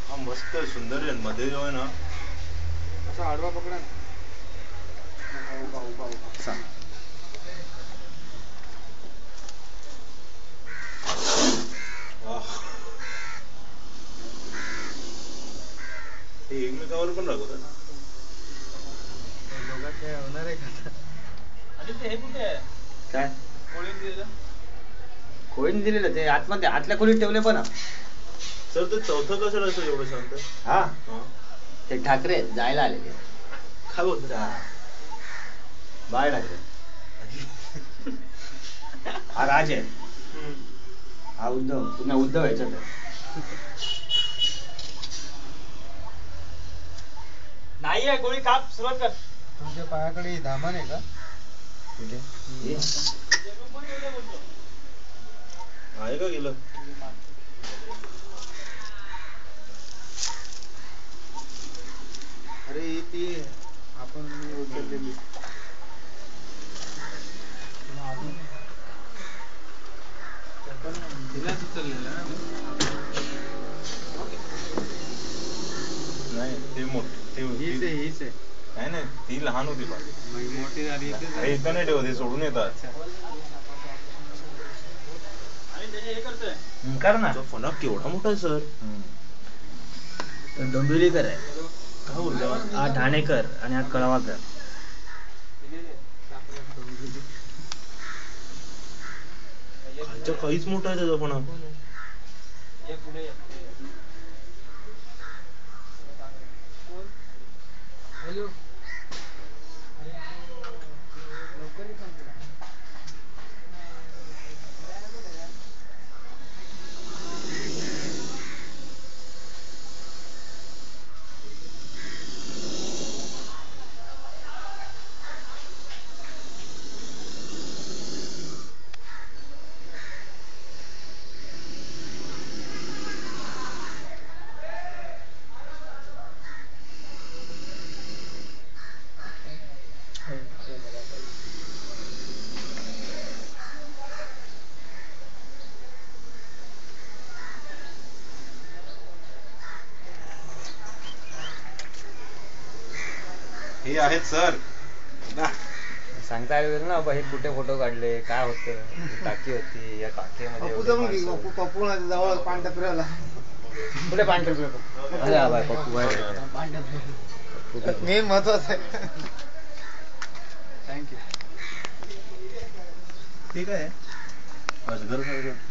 हा मस्त सुंदर आहे मध्ये जो आहे ना असा आडवा पकडा ना. ते एकमेकावर पण राखवतात. दोघात काय होणार आहे का? आणि ते हे कुठे आहे काय कोळीन दिलेलं? खोईन दिलेलं ते आतमध्ये आतल्या खोलीत ठेवले पण सर ते चौथं कशाला असं एवढं शांत? हा हा. ते ठाकरे जायला आलेले काय बोलतो? बाळ ठाकरे. हा राज आहे, हा उद्धव, पुन्हा उद्धव याच्यात आहे. नाही आहे गोळी काप सुरुवात कर. तुमच्या पायाकडे दामन आहे का? कुठे हे? आहे का गेलं? अरे ती आपण उचललेली. तिलाच उचललेलं ना. नाही ते हीच आहे, हीच आहे. नाही नाही ती लहान होती पण मोठी झाली इथं नाही ठेवत, सोडून येतात. आणि त्याचे हे करतोय कर ना. फणस केवढा मोठा आहे सर. डोंबिवलीकर आहे, काय बोलतो? हा ठाणेकर आणि हा कळवाकर. खालच्या काहीच मोठा आहे त्याचा फणस. ये पुढे ये. हॅलो. हे आहेत सर. सांगता आलं ना बाबा हे कुठे फोटो काढले, काय होतं, टाकी होती या टाकीमध्ये पप्पू जवळ पांढऱ्या कुठे पांढरे मेन महत्वाचं आहे. थँक्यू. ठीक आहे. अजगर